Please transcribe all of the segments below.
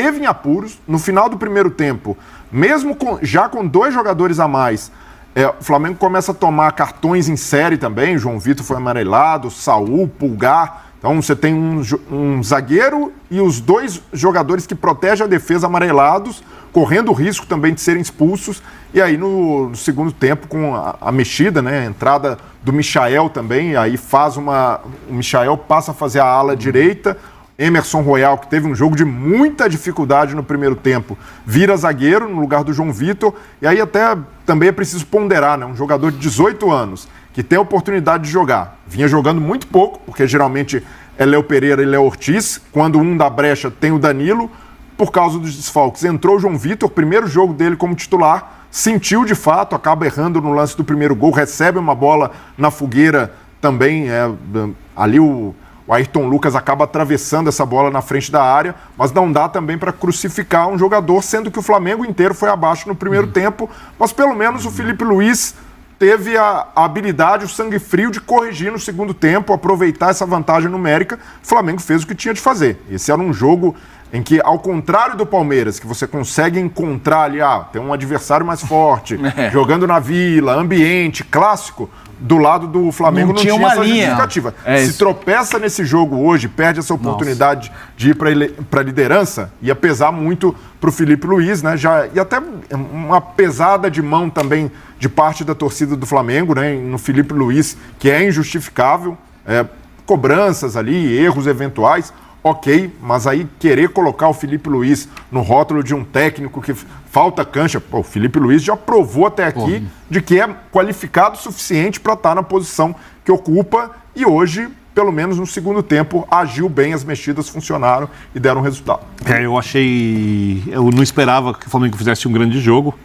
esteve em apuros. No final do primeiro tempo, mesmo já com 2 jogadores a mais, o Flamengo começa a tomar cartões em série também. João Vitor foi amarelado, Saul, Pulgar. Então você tem um zagueiro e os 2 jogadores que protegem a defesa amarelados, correndo o risco também de serem expulsos. E aí no segundo tempo, com a mexida, né, a entrada do Michael também, aí o Michael passa a fazer a ala direita. Emerson Royal, que teve um jogo de muita dificuldade no primeiro tempo, vira zagueiro no lugar do João Vitor. E aí até também é preciso ponderar, né, um jogador de 18 anos que tem a oportunidade de jogar. Vinha jogando muito pouco, porque geralmente é Léo Pereira e Léo Ortiz. Quando um dá brecha, tem o Danilo. Por causa dos desfalques, entrou o João Vitor, primeiro jogo dele como titular, sentiu de fato, acaba errando no lance do primeiro gol, recebe uma bola na fogueira também. Ali o Ayrton Lucas acaba atravessando essa bola na frente da área, mas não dá também para crucificar um jogador, sendo que o Flamengo inteiro foi abaixo no primeiro tempo, mas pelo menos o Felipe Luiz teve a habilidade, o sangue frio de corrigir no segundo tempo, aproveitar essa vantagem numérica. O Flamengo fez o que tinha de fazer. Esse era um jogo em que, ao contrário do Palmeiras, que você consegue encontrar ali, tem um adversário mais forte, jogando na Vila, ambiente, clássico, do lado do Flamengo não tinha essa justificativa. Se tropeça nesse jogo hoje, perde essa oportunidade de ir para a liderança, ia pesar muito para o Felipe Luiz, né? E até uma pesada de mão também de parte da torcida do Flamengo, né? No Felipe Luiz, que é injustificável, cobranças ali, erros eventuais. Ok, mas aí querer colocar o Felipe Luiz no rótulo de um técnico que falta cancha, o Felipe Luiz já provou até aqui de que é qualificado o suficiente para estar na posição que ocupa e hoje, pelo menos no segundo tempo, agiu bem, as mexidas funcionaram e deram resultado. Eu não esperava que o Flamengo fizesse um grande jogo.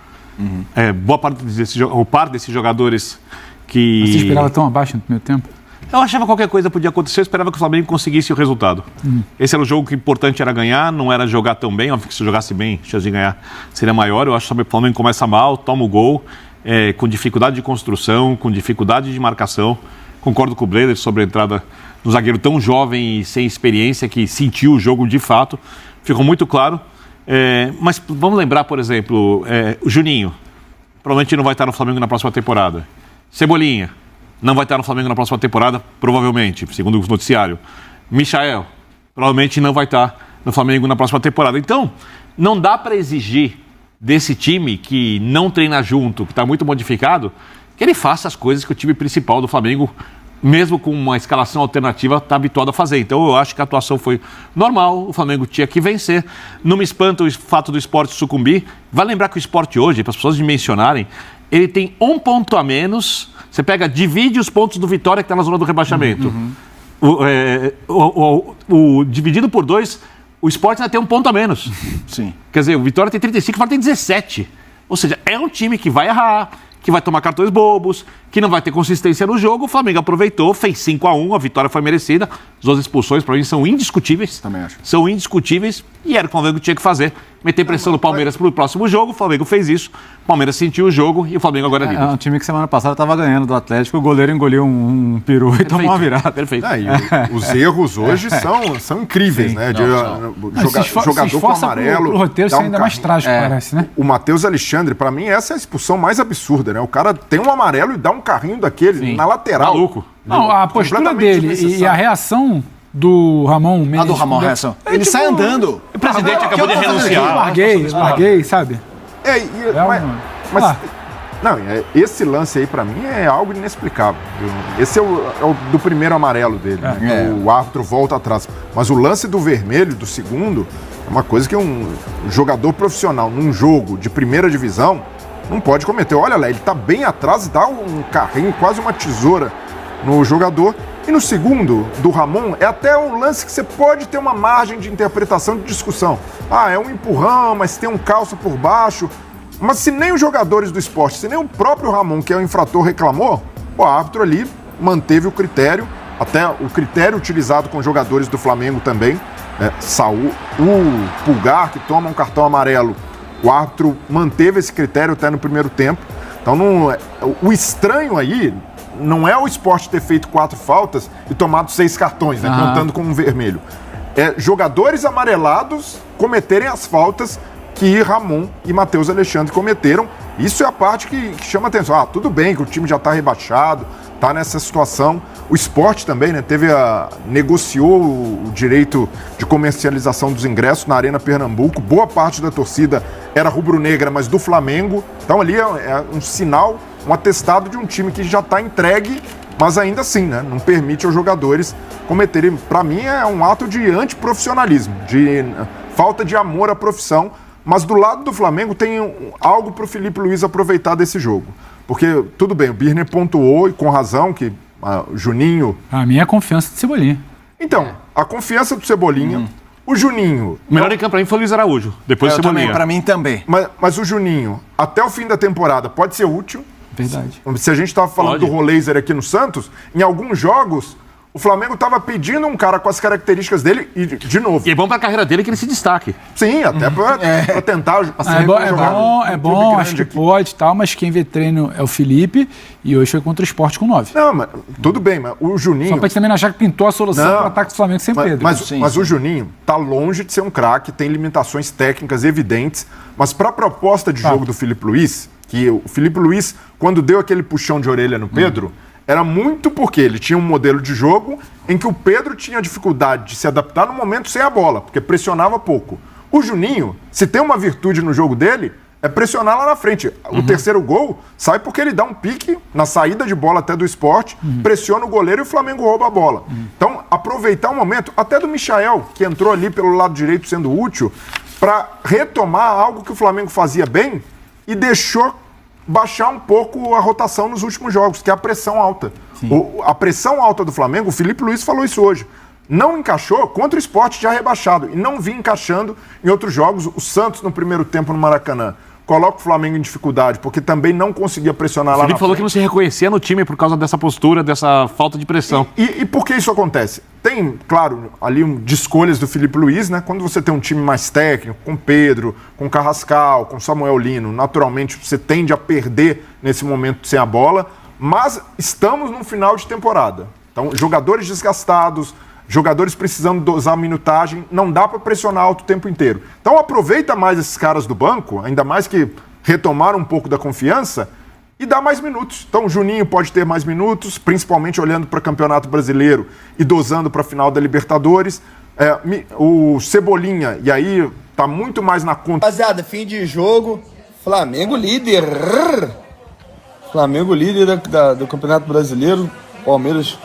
Boa parte desses jogadores que... Você esperava tão abaixo no primeiro tempo? Eu achava que qualquer coisa podia acontecer, eu esperava que o Flamengo conseguisse o resultado. Esse era o jogo que o importante era ganhar, não era jogar tão bem. Óbvio que se jogasse bem, a chance de ganhar seria maior. Eu acho que o Flamengo começa mal, toma o gol, com dificuldade de construção, com dificuldade de marcação. Concordo com o Bleiler sobre a entrada do zagueiro tão jovem e sem experiência, que sentiu o jogo de fato. Ficou muito claro. Mas vamos lembrar, por exemplo, o Juninho. Provavelmente não vai estar no Flamengo na próxima temporada. Cebolinha. Não vai estar no Flamengo na próxima temporada, provavelmente, segundo o noticiário. Michael, provavelmente não vai estar no Flamengo na próxima temporada. Então, não dá para exigir desse time que não treina junto, que está muito modificado, que ele faça as coisas que o time principal do Flamengo, mesmo com uma escalação alternativa, está habituado a fazer. Então, eu acho que a atuação foi normal, o Flamengo tinha que vencer. Não me espanta o fato do Sport sucumbir. Vai lembrar que o Sport hoje, para as pessoas dimensionarem, ele tem 1 ponto a menos. Você divide os pontos do Vitória, que está na zona do rebaixamento. Dividido por 2, o Sport ainda tem 1 ponto a menos. Sim. Quer dizer, o Vitória tem 35, o Vitória tem 17. Ou seja, é um time que vai errar, que vai tomar cartões bobos, que não vai ter consistência no jogo. O Flamengo aproveitou, fez 5-1, a vitória foi merecida. As 2 expulsões, para mim, são indiscutíveis. Também acho. São indiscutíveis e era o que o Flamengo tinha que fazer. Meter pressão no Palmeiras para o próximo jogo, o Flamengo fez isso. O Palmeiras sentiu o jogo e o Flamengo agora é líder. É um time que semana passada estava ganhando do Atlético, o goleiro engoliu um peru e tomou uma virada. Perfeito. Os erros hoje são incríveis, né? Jogador com amarelo. O roteiro é ainda mais trágico, parece, né? O Matheus Alexandre, para mim, essa é a expulsão mais absurda, né? O cara tem um amarelo e dá um carrinho daquele na lateral. Maluco. Não, a postura dele e a reação do Ramon Mendes. Do Ramon, reação. Ele sai andando. O presidente acabou de renunciar. Larguei, sabe? Esse lance aí, pra mim, é algo inexplicável. Esse é o do primeiro amarelo dele. O árbitro volta atrás. Mas o lance do vermelho, do segundo, é uma coisa que um jogador profissional, num jogo de primeira divisão, não pode cometer. Olha lá, ele tá bem atrás e dá um carrinho, quase uma tesoura no jogador. E no segundo, do Ramon, é até um lance que você pode ter uma margem de interpretação, de discussão. É um empurrão, mas tem um calço por baixo. Mas se nem os jogadores do Sport, se nem o próprio Ramon, que é o infrator, reclamou, o árbitro ali manteve o critério, até o critério utilizado com jogadores do Flamengo também. Saul, o Pulgar, que toma um cartão amarelo, o árbitro manteve esse critério até no primeiro tempo. Então, o estranho aí não é o Sport ter feito 4 faltas e tomado 6 cartões, né, contando com um vermelho. jogadores amarelados cometerem as faltas que Ramon e Matheus Alexandre cometeram. Isso é a parte que chama atenção. Tudo bem que o time já está rebaixado, está nessa situação. O Sport também, né, negociou o direito de comercialização dos ingressos na Arena Pernambuco. Boa parte da torcida era rubro-negra, mas do Flamengo. Então ali é um sinal, um atestado de um time que já está entregue, mas ainda assim, né, não permite aos jogadores cometerem. Para mim é um ato de antiprofissionalismo, de falta de amor à profissão. Mas do lado do Flamengo tem algo para o Filipe Luiz aproveitar desse jogo. Porque, tudo bem, o Birner pontuou, e com razão, que o Juninho... A minha é a confiança de Cebolinha. Então, a confiança do Cebolinha, o Juninho... O melhor em campo para mim foi o Luiz Araújo, depois do Cebolinha. Para mim também. Mas o Juninho, até o fim da temporada, pode ser útil. Verdade. Se a gente estava falando do Roleiser aqui no Santos, em alguns jogos... O Flamengo estava pedindo um cara com as características dele e, de novo... E é bom para a carreira dele que ele se destaque. Sim, até para tentar... É bom, acho que pode e tal, mas quem vê treino é o Felipe e hoje foi contra o Sport com 9. Não, mas tudo bem, mas o Juninho... Só para gente também não achar que pintou a solução para o ataque do Flamengo sem Pedro. Mas o Juninho tá longe de ser um craque, tem limitações técnicas evidentes, mas para a proposta de jogo do Filipe Luiz, que o Filipe Luiz, quando deu aquele puxão de orelha no Pedro... Era muito porque ele tinha um modelo de jogo em que o Pedro tinha dificuldade de se adaptar no momento sem a bola, porque pressionava pouco. O Juninho, se tem uma virtude no jogo dele, é pressionar lá na frente. O terceiro gol sai porque ele dá um pique na saída de bola até do Sport, pressiona o goleiro e o Flamengo rouba a bola. Então, aproveitar o momento, até do Michael, que entrou ali pelo lado direito sendo útil, para retomar algo que o Flamengo fazia bem e deixou baixar um pouco a rotação nos últimos jogos, que é a pressão alta. A pressão alta do Flamengo, o Filipe Luiz falou isso hoje, não encaixou contra o Sport já rebaixado e não vinha encaixando em outros jogos. O Santos no primeiro tempo no Maracanã coloca o Flamengo em dificuldade, porque também não conseguia pressionar lá na frente. Ele falou que não se reconhecia no time por causa dessa postura, dessa falta de pressão. E por que isso acontece? Tem, claro, ali de escolhas do Filipe Luiz, né? Quando você tem um time mais técnico, com Pedro, com Carrascal, com Samuel Lino, naturalmente você tende a perder nesse momento sem a bola, mas estamos num final de temporada. Então, jogadores desgastados, jogadores precisando dosar minutagem, não dá para pressionar alto o tempo inteiro. Então aproveita mais esses caras do banco, ainda mais que retomaram um pouco da confiança, e dá mais minutos. Então o Juninho pode ter mais minutos, principalmente olhando para o Campeonato Brasileiro e dosando para a final da Libertadores. O Cebolinha, e aí tá muito mais na conta... Rapaziada, fim de jogo, Flamengo líder. Flamengo líder do Campeonato Brasileiro, Palmeiras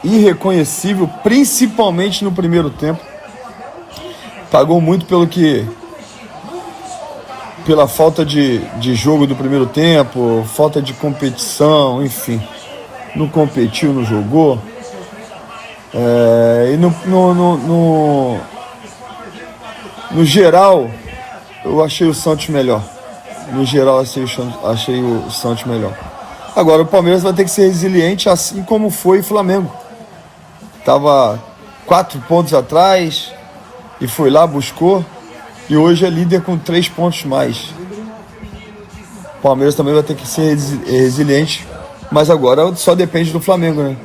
irreconhecível, principalmente no primeiro tempo. Pagou muito pela falta de jogo do primeiro tempo, falta de competição, enfim. Não competiu, não jogou. E no geral, eu achei o Santos melhor. No geral, achei o Santos melhor. Agora, o Palmeiras vai ter que ser resiliente, assim como foi o Flamengo. Estava 4 pontos atrás e foi lá, buscou. E hoje é líder com 3 pontos mais. O Palmeiras também vai ter que ser resiliente. Mas agora só depende do Flamengo, né?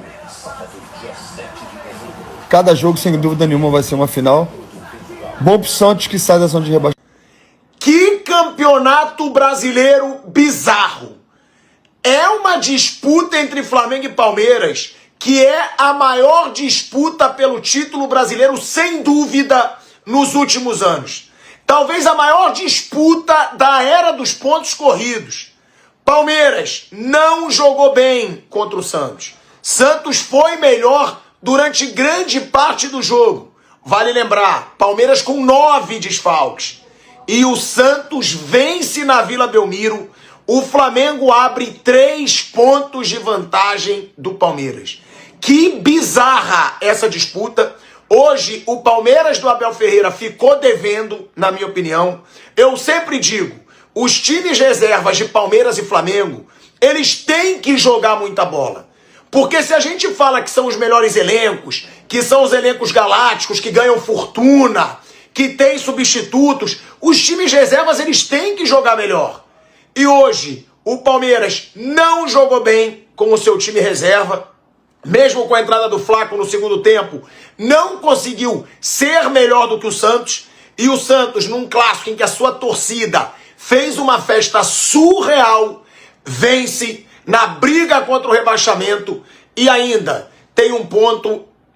Cada jogo, sem dúvida nenhuma, vai ser uma final. Bom pro Santos que sai da zona de rebaixamento. Que campeonato brasileiro bizarro! É uma disputa entre Flamengo e Palmeiras que é a maior disputa pelo título brasileiro, sem dúvida, nos últimos anos. Talvez a maior disputa da era dos pontos corridos. Palmeiras não jogou bem contra o Santos. Santos foi melhor durante grande parte do jogo. Vale lembrar, Palmeiras com 9 desfalques. E o Santos vence na Vila Belmiro. O Flamengo abre 3 pontos de vantagem do Palmeiras. Que bizarra essa disputa. Hoje, o Palmeiras do Abel Ferreira ficou devendo, na minha opinião. Eu sempre digo, os times reservas de Palmeiras e Flamengo, eles têm que jogar muita bola. Porque se a gente fala que são os melhores elencos, que são os elencos galácticos, que ganham fortuna, que tem substitutos, os times reservas, eles têm que jogar melhor. E hoje, o Palmeiras não jogou bem com o seu time reserva. mesmo com a entrada do Flaco no segundo tempo, não conseguiu ser melhor do que o Santos. E o Santos, num clássico em que a sua torcida fez uma festa surreal, vence na briga contra o rebaixamento e ainda tem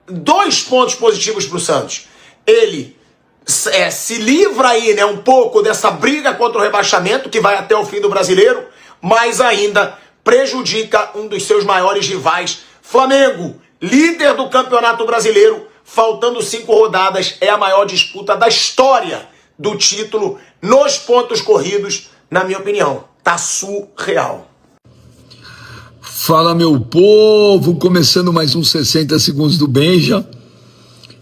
dois pontos positivos para o Santos. Ele se livra aí, né, um pouco dessa briga contra o rebaixamento, que vai até o fim do Brasileiro, mas ainda prejudica um dos seus maiores rivais. Flamengo, líder do Campeonato Brasileiro, faltando 5 rodadas, é a maior disputa da história do título nos pontos corridos, na minha opinião. Tá surreal. Fala, meu povo, começando mais uns 60 segundos do Benja.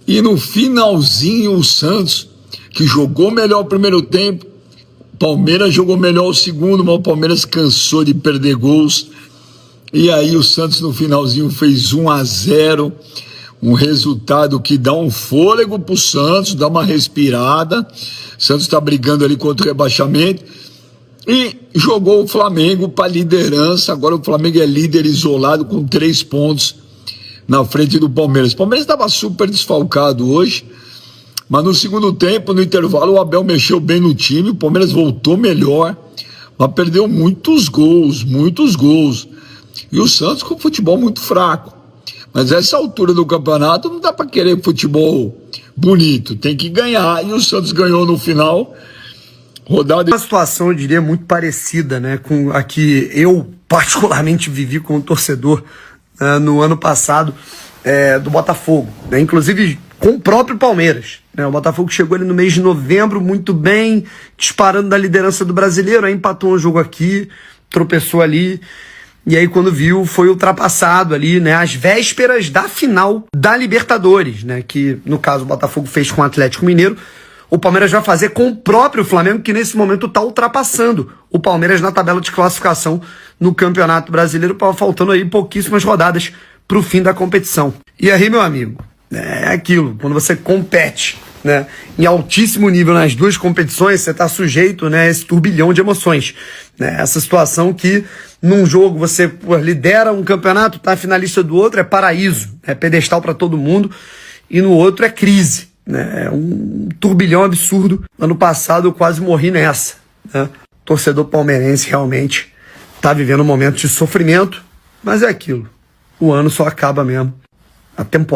E no finalzinho o Santos, que jogou melhor o primeiro tempo, Palmeiras jogou melhor o segundo, mas o Palmeiras cansou de perder gols. E aí o Santos no finalzinho fez 1-0, um resultado que dá um fôlego pro Santos, dá uma respirada. O Santos tá brigando ali contra o rebaixamento. E jogou o Flamengo para liderança. Agora o Flamengo é líder isolado com 3 pontos na frente do Palmeiras. O Palmeiras estava super desfalcado hoje, mas no segundo tempo, no intervalo, o Abel mexeu bem no time, o Palmeiras voltou melhor, mas perdeu muitos gols. E o Santos com futebol muito fraco. Mas essa altura do campeonato não dá para querer futebol bonito, tem que ganhar. E o Santos ganhou no final. Rodada... Uma situação, eu diria, muito parecida, né, com a que eu particularmente vivi como torcedor no ano passado do Botafogo, né, inclusive com o próprio Palmeiras, né, o Botafogo chegou ali no mês de novembro muito bem, disparando da liderança do Brasileiro, aí empatou um jogo aqui, tropeçou ali, e aí quando viu foi ultrapassado ali, né, às vésperas da final da Libertadores, né, que no caso o Botafogo fez com o Atlético Mineiro. O Palmeiras vai fazer com o próprio Flamengo, que nesse momento está ultrapassando o Palmeiras na tabela de classificação no Campeonato Brasileiro, faltando aí pouquíssimas rodadas para o fim da competição. E aí, meu amigo, é aquilo, quando você compete, né, em altíssimo nível nas duas competições, você está sujeito, né, a esse turbilhão de emoções. Né, essa situação que num jogo você lidera um campeonato, tá finalista do outro, é paraíso, é pedestal para todo mundo, e no outro é crise. É um turbilhão absurdo. Ano passado eu quase morri nessa, né? O torcedor palmeirense realmente está vivendo um momento de sofrimento, mas é aquilo. O ano só acaba mesmo. A temporada